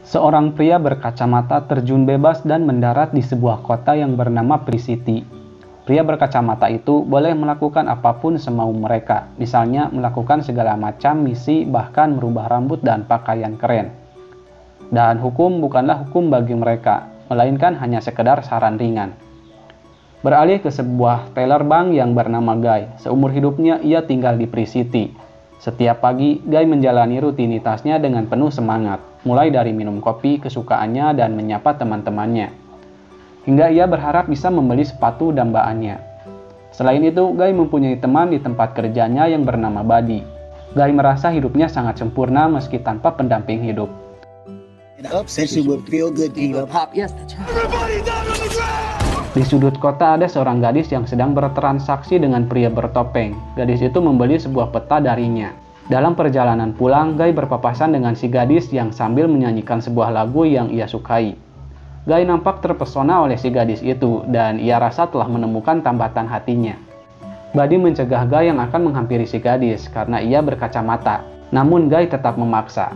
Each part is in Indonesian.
Seorang pria berkacamata terjun bebas dan mendarat di sebuah kota yang bernama Pri-City. Pria berkacamata itu boleh melakukan apapun semau mereka, misalnya melakukan segala macam misi, bahkan merubah rambut dan pakaian keren. Dan hukum bukanlah hukum bagi mereka, melainkan hanya sekedar saran ringan. Beralih ke sebuah teller bank yang bernama Guy. Seumur hidupnya ia tinggal di Pri-City. Setiap pagi, Guy menjalani rutinitasnya dengan penuh semangat, mulai dari minum kopi kesukaannya dan menyapa teman-temannya. Hingga ia berharap bisa membeli sepatu dambaannya. Selain itu, Guy mempunyai teman di tempat kerjanya yang bernama Buddy. Guy merasa hidupnya sangat sempurna meski tanpa pendamping hidup. Di sudut kota ada seorang gadis yang sedang bertransaksi dengan pria bertopeng. Gadis itu membeli sebuah peta darinya. Dalam perjalanan pulang, Guy berpapasan dengan si gadis yang sambil menyanyikan sebuah lagu yang ia sukai. Guy nampak terpesona oleh si gadis itu dan ia rasa telah menemukan tambatan hatinya. Buddy mencegah Guy yang akan menghampiri si gadis karena ia berkacamata. Namun Guy tetap memaksa.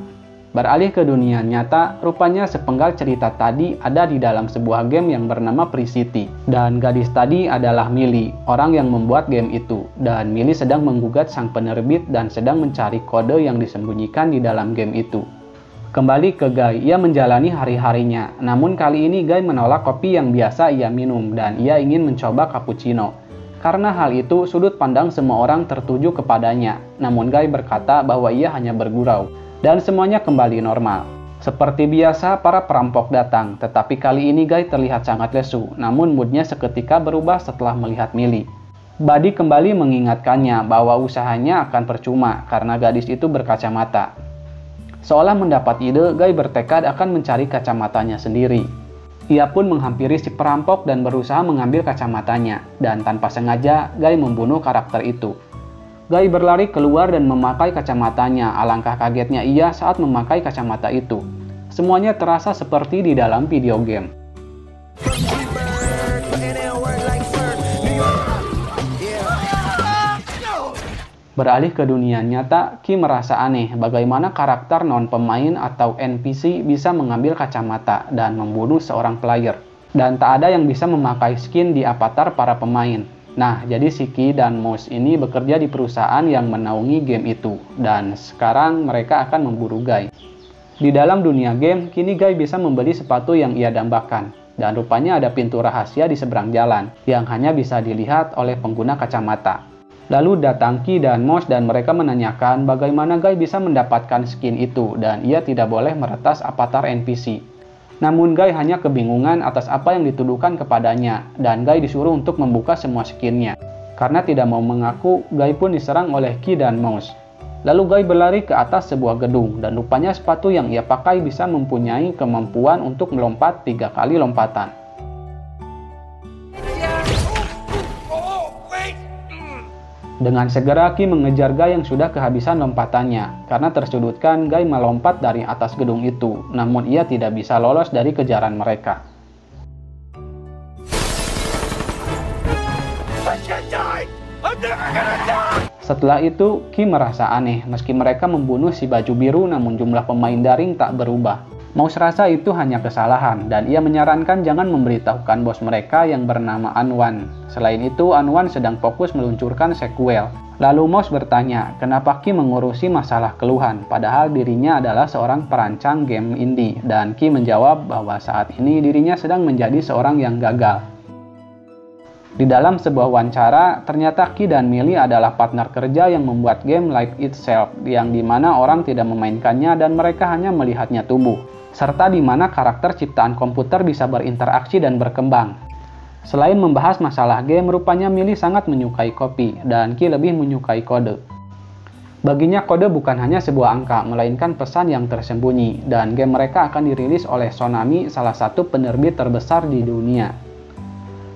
Beralih ke dunia nyata, rupanya sepenggal cerita tadi ada di dalam sebuah game yang bernama Pri-City. Dan gadis tadi adalah Millie, orang yang membuat game itu. Dan Millie sedang menggugat sang penerbit dan sedang mencari kode yang disembunyikan di dalam game itu. Kembali ke Guy, ia menjalani hari-harinya. Namun kali ini Guy menolak kopi yang biasa ia minum dan ia ingin mencoba cappuccino. Karena hal itu, sudut pandang semua orang tertuju kepadanya. Namun Guy berkata bahwa ia hanya bergurau. Dan semuanya kembali normal. Seperti biasa, para perampok datang, tetapi kali ini Guy terlihat sangat lesu, namun moodnya seketika berubah setelah melihat Millie. Buddy kembali mengingatkannya bahwa usahanya akan percuma karena gadis itu berkacamata. Seolah mendapat ide, Guy bertekad akan mencari kacamatanya sendiri. Ia pun menghampiri si perampok dan berusaha mengambil kacamatanya, dan tanpa sengaja, Guy membunuh karakter itu. Guy berlari keluar dan memakai kacamatanya. Alangkah kagetnya ia saat memakai kacamata itu. Semuanya terasa seperti di dalam video game. Beralih ke dunia nyata, Ki merasa aneh bagaimana karakter non-pemain atau NPC bisa mengambil kacamata dan membunuh seorang player. Dan tak ada yang bisa memakai skin di avatar para pemain. Nah, jadi si Ki dan Mouse ini bekerja di perusahaan yang menaungi game itu, dan sekarang mereka akan memburu Guy. Di dalam dunia game, kini Guy bisa membeli sepatu yang ia dambakan, dan rupanya ada pintu rahasia di seberang jalan, yang hanya bisa dilihat oleh pengguna kacamata. Lalu datang Ki dan Mouse dan mereka menanyakan bagaimana Guy bisa mendapatkan skin itu, dan ia tidak boleh meretas avatar NPC. Namun Guy hanya kebingungan atas apa yang dituduhkan kepadanya, dan Guy disuruh untuk membuka semua skinnya. Karena tidak mau mengaku, Guy pun diserang oleh Ki dan Mouse. Lalu Guy berlari ke atas sebuah gedung, dan rupanya sepatu yang ia pakai bisa mempunyai kemampuan untuk melompat 3 kali lompatan. Dengan segera Ki mengejar Guy yang sudah kehabisan lompatannya. Karena tersudutkan, Guy melompat dari atas gedung itu, namun ia tidak bisa lolos dari kejaran mereka. Setelah itu, Ki merasa aneh meski mereka membunuh si baju biru, namun jumlah pemain daring tak berubah. Mouse rasa itu hanya kesalahan, dan ia menyarankan jangan memberitahukan bos mereka yang bernama Anwan. Selain itu, Anwan sedang fokus meluncurkan sequel. Lalu Mouse bertanya, kenapa Ki mengurusi masalah keluhan, padahal dirinya adalah seorang perancang game indie. Dan Ki menjawab bahwa saat ini dirinya sedang menjadi seorang yang gagal. Di dalam sebuah wawancara, ternyata Ki dan Millie adalah partner kerja yang membuat game Life Itself, yang dimana orang tidak memainkannya dan mereka hanya melihatnya tumbuh. Serta di mana karakter ciptaan komputer bisa berinteraksi dan berkembang. Selain membahas masalah game, rupanya Millie sangat menyukai kopi, dan Ki lebih menyukai kode. Baginya kode bukan hanya sebuah angka, melainkan pesan yang tersembunyi, dan game mereka akan dirilis oleh Konami, salah satu penerbit terbesar di dunia.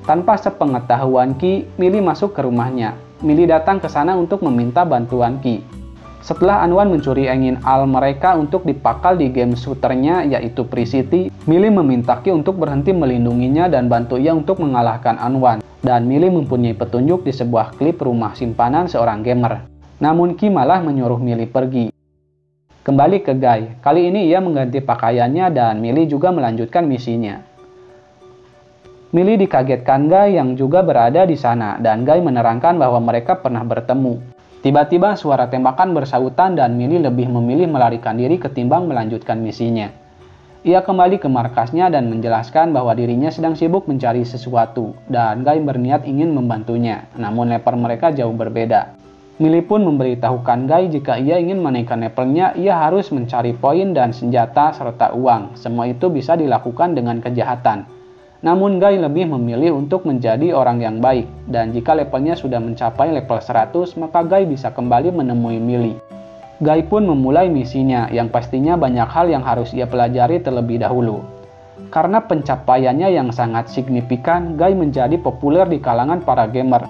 Tanpa sepengetahuan Ki, Millie masuk ke rumahnya. Millie datang ke sana untuk meminta bantuan Ki. Setelah Anwan mencuri engine Al mereka untuk dipakal di game shooternya yaitu Pri-City, Millie meminta Ki untuk berhenti melindunginya dan bantu ia untuk mengalahkan Anwan. Dan Millie mempunyai petunjuk di sebuah klip rumah simpanan seorang gamer. Namun Ki malah menyuruh Millie pergi. Kembali ke Guy, kali ini ia mengganti pakaiannya dan Millie juga melanjutkan misinya. Millie dikagetkan Guy yang juga berada di sana dan Guy menerangkan bahwa mereka pernah bertemu. Tiba-tiba suara tembakan bersautan dan Millie lebih memilih melarikan diri ketimbang melanjutkan misinya. Ia kembali ke markasnya dan menjelaskan bahwa dirinya sedang sibuk mencari sesuatu dan Guy berniat ingin membantunya, namun level mereka jauh berbeda. Millie pun memberitahukan Guy jika ia ingin menaikkan levelnya, ia harus mencari poin dan senjata serta uang. Semua itu bisa dilakukan dengan kejahatan. Namun Guy lebih memilih untuk menjadi orang yang baik, dan jika levelnya sudah mencapai level 100, maka Guy bisa kembali menemui Millie. Guy pun memulai misinya, yang pastinya banyak hal yang harus ia pelajari terlebih dahulu. Karena pencapaiannya yang sangat signifikan, Guy menjadi populer di kalangan para gamer.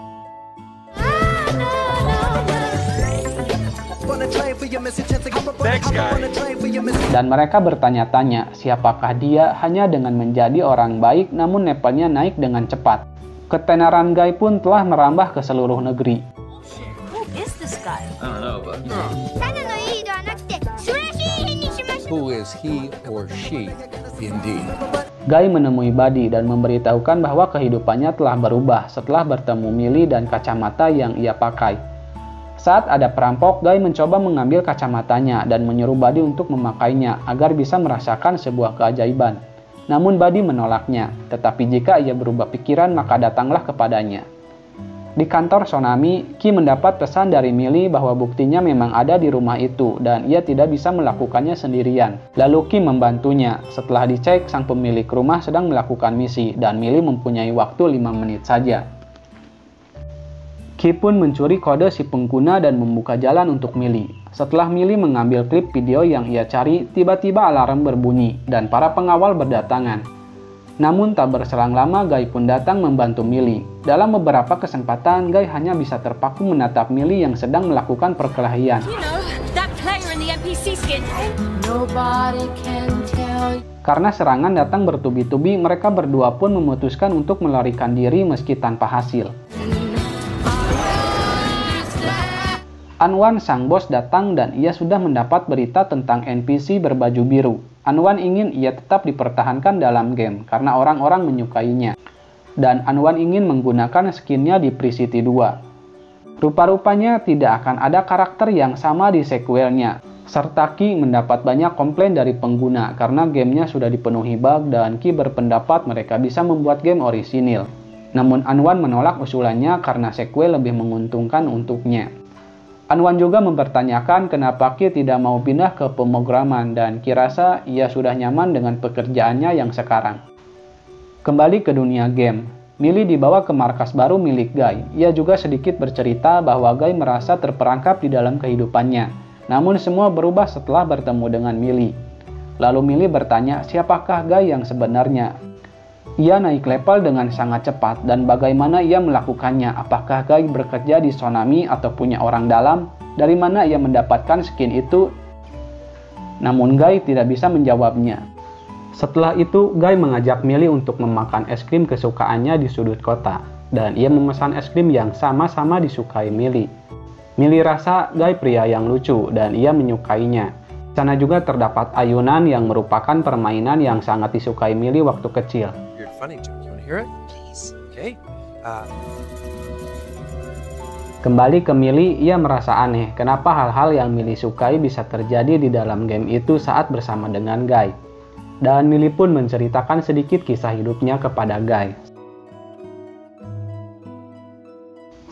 Dan mereka bertanya-tanya siapakah dia hanya dengan menjadi orang baik namun levelnya naik dengan cepat. Ketenaran Guy pun telah merambah ke seluruh negeri. Who is he or she indeed? Guy menemui Buddy dan memberitahukan bahwa kehidupannya telah berubah setelah bertemu Millie dan kacamata yang ia pakai. Saat ada perampok, Guy mencoba mengambil kacamatanya dan menyuruh Buddy untuk memakainya agar bisa merasakan sebuah keajaiban. Namun Buddy menolaknya, tetapi jika ia berubah pikiran maka datanglah kepadanya. Di kantor Sonami, Ki mendapat pesan dari Millie bahwa buktinya memang ada di rumah itu dan ia tidak bisa melakukannya sendirian. Lalu Ki membantunya. Setelah dicek, sang pemilik rumah sedang melakukan misi dan Millie mempunyai waktu 5 menit saja. Ki pun mencuri kode si pengguna dan membuka jalan untuk Millie. Setelah Millie mengambil klip video yang ia cari, tiba-tiba alarm berbunyi dan para pengawal berdatangan. Namun tak berselang lama Guy pun datang membantu Millie. Dalam beberapa kesempatan, Guy hanya bisa terpaku menatap Millie yang sedang melakukan perkelahian. Karena serangan datang bertubi-tubi, mereka berdua pun memutuskan untuk melarikan diri meski tanpa hasil. Anwan sang bos datang dan ia sudah mendapat berita tentang NPC berbaju biru. Anwan ingin ia tetap dipertahankan dalam game karena orang-orang menyukainya. Dan Anwan ingin menggunakan skinnya di Pre-City 2. Rupa-rupanya tidak akan ada karakter yang sama di sequelnya. Serta Ki mendapat banyak komplain dari pengguna karena gamenya sudah dipenuhi bug dan Ki berpendapat mereka bisa membuat game orisinil. Namun Anwan menolak usulannya karena sequel lebih menguntungkan untuknya. Anwan juga mempertanyakan kenapa Ki tidak mau pindah ke pemrograman dan Ki rasa ia sudah nyaman dengan pekerjaannya yang sekarang. Kembali ke dunia game, Millie dibawa ke markas baru milik Guy. Ia juga sedikit bercerita bahwa Guy merasa terperangkap di dalam kehidupannya. Namun semua berubah setelah bertemu dengan Millie. Lalu Millie bertanya siapakah Guy yang sebenarnya. Ia naik level dengan sangat cepat dan bagaimana ia melakukannya, apakah Guy bekerja di Sonami atau punya orang dalam, dari mana ia mendapatkan skin itu. Namun Guy tidak bisa menjawabnya. Setelah itu Guy mengajak Millie untuk memakan es krim kesukaannya di sudut kota, dan ia memesan es krim yang sama-sama disukai Millie. Millie rasa Guy pria yang lucu dan ia menyukainya. Di sana juga terdapat ayunan yang merupakan permainan yang sangat disukai Millie waktu kecil. Kembali ke Millie, ia merasa aneh kenapa hal-hal yang Millie sukai bisa terjadi di dalam game itu saat bersama dengan Guy. Dan Millie pun menceritakan sedikit kisah hidupnya kepada Guy.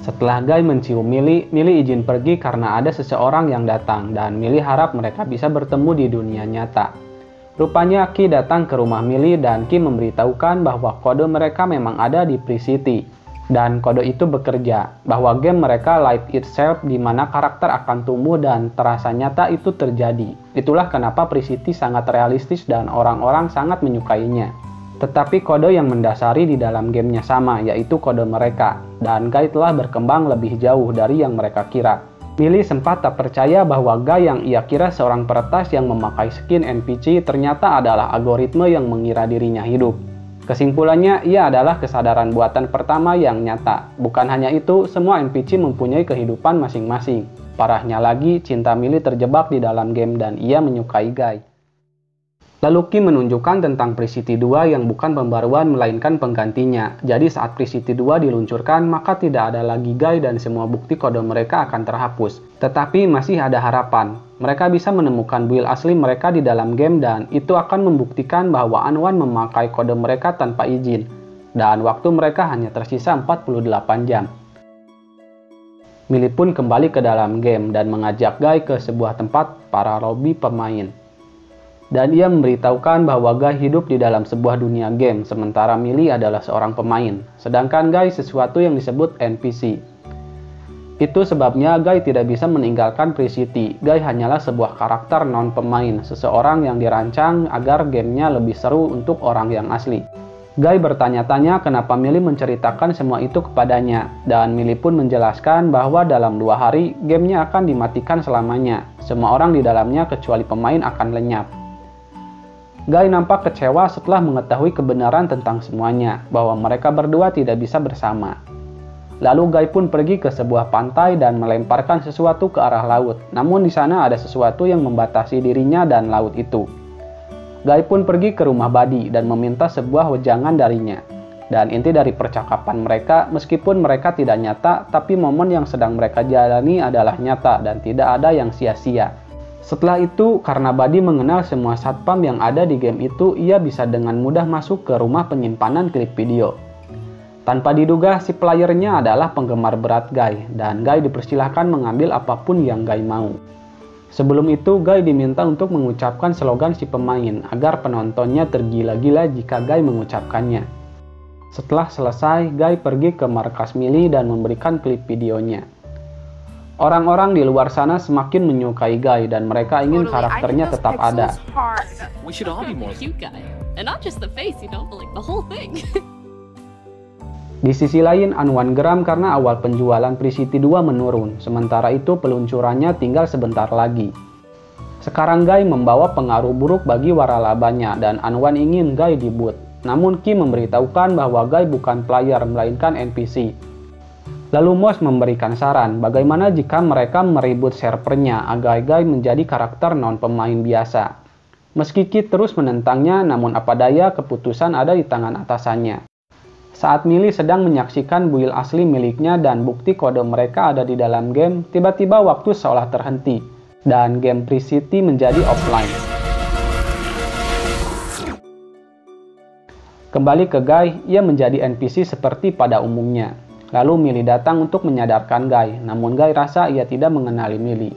Setelah Guy mencium Millie, Millie izin pergi karena ada seseorang yang datang dan Millie harap mereka bisa bertemu di dunia nyata. Rupanya Ki datang ke rumah Millie dan Ki memberitahukan bahwa kode mereka memang ada di Pre-City. Dan kode itu bekerja, bahwa game mereka live itself di mana karakter akan tumbuh dan terasa nyata itu terjadi. Itulah kenapa Pre-City sangat realistis dan orang-orang sangat menyukainya. Tetapi kode yang mendasari di dalam gamenya sama, yaitu kode mereka. Dan Guy telah berkembang lebih jauh dari yang mereka kira. Millie sempat tak percaya bahwa Guy yang ia kira seorang peretas yang memakai skin NPC ternyata adalah algoritme yang mengira dirinya hidup. Kesimpulannya, ia adalah kesadaran buatan pertama yang nyata. Bukan hanya itu, semua NPC mempunyai kehidupan masing-masing. Parahnya lagi, cinta Millie terjebak di dalam game dan ia menyukai Guy. Lalu Key menunjukkan tentang Pre-City 2 yang bukan pembaruan melainkan penggantinya. Jadi saat Pre-City 2 diluncurkan, maka tidak ada lagi Guy dan semua bukti kode mereka akan terhapus. Tetapi masih ada harapan. Mereka bisa menemukan build asli mereka di dalam game dan itu akan membuktikan bahwa Anwan memakai kode mereka tanpa izin. Dan waktu mereka hanya tersisa 48 jam. Millie pun kembali ke dalam game dan mengajak Guy ke sebuah tempat para lobby pemain. Dan ia memberitahukan bahwa Guy hidup di dalam sebuah dunia game, sementara Millie adalah seorang pemain, sedangkan Guy sesuatu yang disebut NPC. Itu sebabnya Guy tidak bisa meninggalkan Pre-City. Guy hanyalah sebuah karakter non-pemain, seseorang yang dirancang agar gamenya lebih seru untuk orang yang asli. Guy bertanya-tanya kenapa Millie menceritakan semua itu kepadanya, dan Millie pun menjelaskan bahwa dalam 2 hari gamenya akan dimatikan selamanya. Semua orang di dalamnya kecuali pemain akan lenyap. Guy nampak kecewa setelah mengetahui kebenaran tentang semuanya, bahwa mereka berdua tidak bisa bersama. Lalu Guy pun pergi ke sebuah pantai dan melemparkan sesuatu ke arah laut, namun di sana ada sesuatu yang membatasi dirinya dan laut itu. Guy pun pergi ke rumah Buddy dan meminta sebuah wejangan darinya. Dan inti dari percakapan mereka, meskipun mereka tidak nyata, tapi momen yang sedang mereka jalani adalah nyata dan tidak ada yang sia-sia. Setelah itu, karena Buddy mengenal semua satpam yang ada di game itu, ia bisa dengan mudah masuk ke rumah penyimpanan klip video. Tanpa diduga, si playernya adalah penggemar berat Guy, dan Guy dipersilahkan mengambil apapun yang Guy mau. Sebelum itu, Guy diminta untuk mengucapkan slogan si pemain, agar penontonnya tergila-gila jika Guy mengucapkannya. Setelah selesai, Guy pergi ke markas Millie dan memberikan klip videonya. Orang-orang di luar sana semakin menyukai Guy dan mereka ingin karakternya tetap ada. We should all be more Cute guy, and not just the face, but like the whole thing. Di sisi lain, Anwan geram karena awal penjualan Pre-City 2 menurun, sementara itu peluncurannya tinggal sebentar lagi. Sekarang Guy membawa pengaruh buruk bagi waralabanya dan Anwan ingin Guy di-boot. Namun Key memberitahukan bahwa Guy bukan player melainkan NPC. Lalu Moss memberikan saran bagaimana jika mereka meribut servernya agar Guy menjadi karakter non-pemain biasa. Meski Key terus menentangnya, namun apa daya keputusan ada di tangan atasannya. Saat Millie sedang menyaksikan build asli miliknya dan bukti kode mereka ada di dalam game, tiba-tiba waktu seolah terhenti, dan game Pre-City menjadi offline. Kembali ke Guy, ia menjadi NPC seperti pada umumnya. Lalu Millie datang untuk menyadarkan Guy, namun Guy rasa ia tidak mengenali Millie.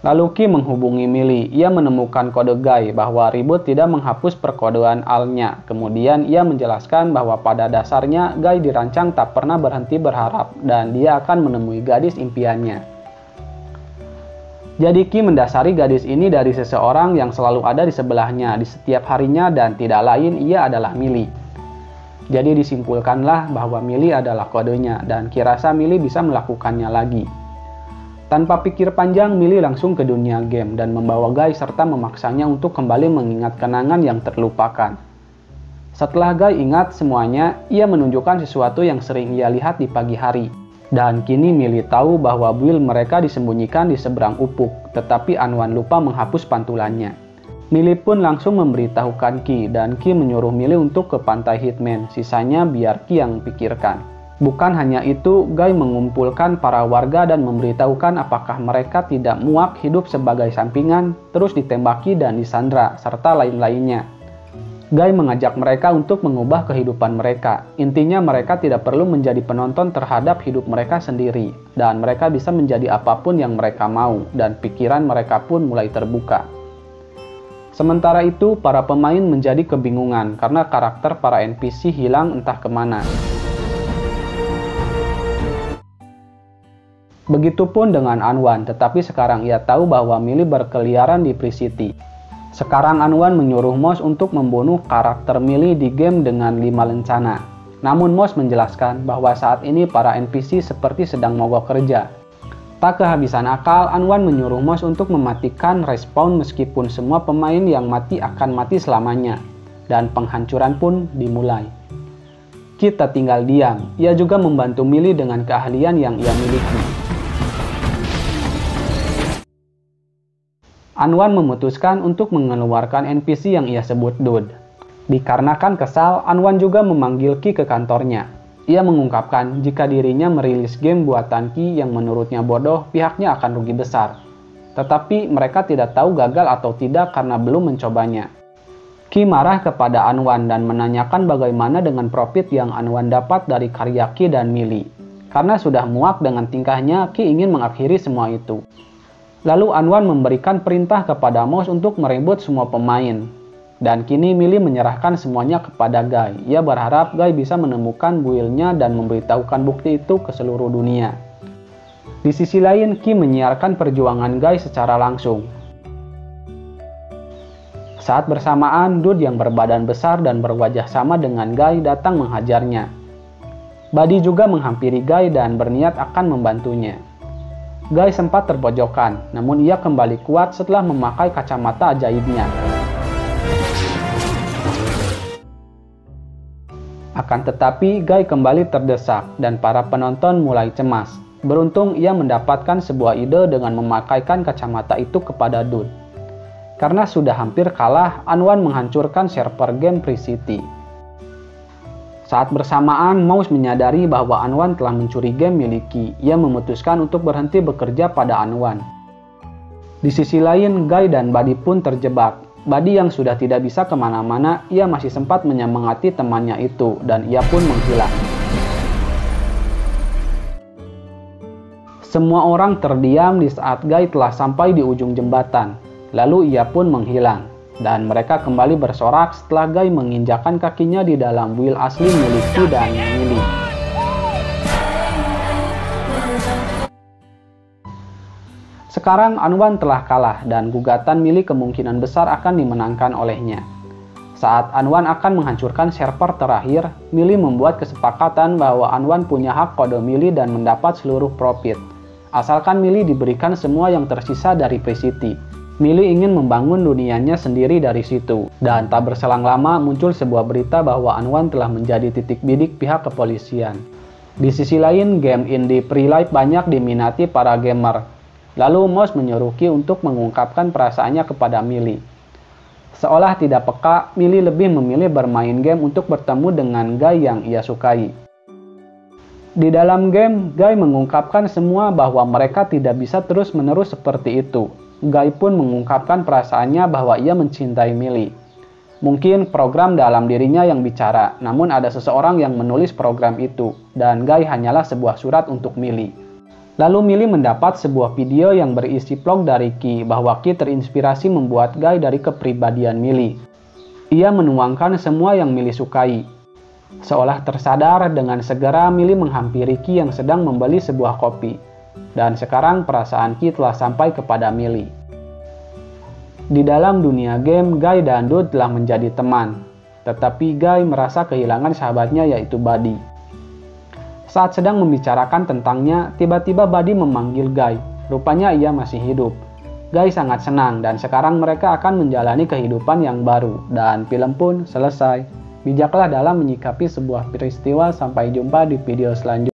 Lalu Key menghubungi Millie, ia menemukan kode Guy bahwa reboot tidak menghapus perkodean AL-nya. Kemudian ia menjelaskan bahwa pada dasarnya Guy dirancang tak pernah berhenti berharap dan dia akan menemui gadis impiannya. Jadi Key mendasari gadis ini dari seseorang yang selalu ada di sebelahnya di setiap harinya dan tidak lain ia adalah Millie. Jadi disimpulkanlah bahwa Millie adalah kodenya dan Key rasa Millie bisa melakukannya lagi. Tanpa pikir panjang, Millie langsung ke dunia game dan membawa Guy serta memaksanya untuk kembali mengingat kenangan yang terlupakan. Setelah Guy ingat semuanya, ia menunjukkan sesuatu yang sering ia lihat di pagi hari. Dan kini Millie tahu bahwa build mereka disembunyikan di seberang ufuk, tetapi Anwan lupa menghapus pantulannya. Millie pun langsung memberitahukan Key dan Key menyuruh Millie untuk ke pantai Hitman, sisanya biar Key yang pikirkan. Bukan hanya itu, Guy mengumpulkan para warga dan memberitahukan apakah mereka tidak muak hidup sebagai sampingan, terus ditembaki dan disandra, serta lain-lainnya. Guy mengajak mereka untuk mengubah kehidupan mereka. Intinya mereka tidak perlu menjadi penonton terhadap hidup mereka sendiri, dan mereka bisa menjadi apapun yang mereka mau, dan pikiran mereka pun mulai terbuka. Sementara itu, para pemain menjadi kebingungan karena karakter para NPC hilang entah kemana. Begitupun dengan Anwan, tetapi sekarang ia tahu bahwa Millie berkeliaran di Pre-City. Sekarang Anwan menyuruh Moss untuk membunuh karakter Millie di game dengan 5 lencana. Namun Moss menjelaskan bahwa saat ini para NPC seperti sedang mogok kerja. Tak kehabisan akal, Anwan menyuruh Mouse untuk mematikan respawn meskipun semua pemain yang mati akan mati selamanya. Dan penghancuran pun dimulai. Kita tinggal diam. Ia juga membantu Millie dengan keahlian yang ia miliki. Anwan memutuskan untuk mengeluarkan NPC yang ia sebut Dude. Dikarenakan kesal, Anwan juga memanggil Ki ke kantornya. Ia mengungkapkan jika dirinya merilis game buatan Ki yang menurutnya bodoh, pihaknya akan rugi besar. Tetapi mereka tidak tahu gagal atau tidak karena belum mencobanya. Ki marah kepada Anwan dan menanyakan bagaimana dengan profit yang Anwan dapat dari karya Ki dan Millie. Karena sudah muak dengan tingkahnya, Ki ingin mengakhiri semua itu. Lalu Anwan memberikan perintah kepada Mouse untuk merebut semua pemain. Dan kini Millie menyerahkan semuanya kepada Guy. Ia berharap Guy bisa menemukan builnya dan memberitahukan bukti itu ke seluruh dunia. Di sisi lain, Ki menyiarkan perjuangan Guy secara langsung. Saat bersamaan, Dude yang berbadan besar dan berwajah sama dengan Guy datang menghajarnya. Buddy juga menghampiri Guy dan berniat akan membantunya. Guy sempat terpojokan, namun ia kembali kuat setelah memakai kacamata ajaibnya. Akan tetapi, Guy kembali terdesak dan para penonton mulai cemas. Beruntung ia mendapatkan sebuah ide dengan memakaikan kacamata itu kepada Dude. Karena sudah hampir kalah, Anwan menghancurkan server game Free City. Saat bersamaan, Mouse menyadari bahwa Anwan telah mencuri game miliki. Ia memutuskan untuk berhenti bekerja pada Anwan. Di sisi lain, Guy dan Buddy pun terjebak. Buddy yang sudah tidak bisa kemana-mana, ia masih sempat menyemangati temannya itu, dan ia pun menghilang. Semua orang terdiam di saat Guy telah sampai di ujung jembatan. Lalu ia pun menghilang, dan mereka kembali bersorak setelah Guy menginjakan kakinya di dalam build asli milik Ki dan Millie. Sekarang Anwan telah kalah dan gugatan Millie kemungkinan besar akan dimenangkan olehnya. Saat Anwan akan menghancurkan server terakhir, Millie membuat kesepakatan bahwa Anwan punya hak kode Millie dan mendapat seluruh profit. Asalkan Millie diberikan semua yang tersisa dari Free City. Millie ingin membangun dunianya sendiri dari situ. Dan tak berselang lama muncul sebuah berita bahwa Anwan telah menjadi titik bidik pihak kepolisian. Di sisi lain, game indie Free Life banyak diminati para gamer. Lalu Mouse menyuruh Ki untuk mengungkapkan perasaannya kepada Millie. Seolah tidak peka, Millie lebih memilih bermain game untuk bertemu dengan Guy yang ia sukai. Di dalam game, Guy mengungkapkan semua bahwa mereka tidak bisa terus-menerus seperti itu. Guy pun mengungkapkan perasaannya bahwa ia mencintai Millie. Mungkin program dalam dirinya yang bicara, namun ada seseorang yang menulis program itu, dan Guy hanyalah sebuah surat untuk Millie. Lalu Millie mendapat sebuah video yang berisi vlog dari Ki bahwa Ki terinspirasi membuat Guy dari kepribadian Millie. Ia menuangkan semua yang Millie sukai. Seolah tersadar, dengan segera Millie menghampiri Ki yang sedang membeli sebuah kopi. Dan sekarang perasaan Ki telah sampai kepada Millie. Di dalam dunia game, Guy dan Dude telah menjadi teman. Tetapi Guy merasa kehilangan sahabatnya yaitu Buddy. Saat sedang membicarakan tentangnya, tiba-tiba Buddy memanggil Guy. Rupanya ia masih hidup. Guy sangat senang dan sekarang mereka akan menjalani kehidupan yang baru. Dan film pun selesai. Bijaklah dalam menyikapi sebuah peristiwa. Sampai jumpa di video selanjutnya.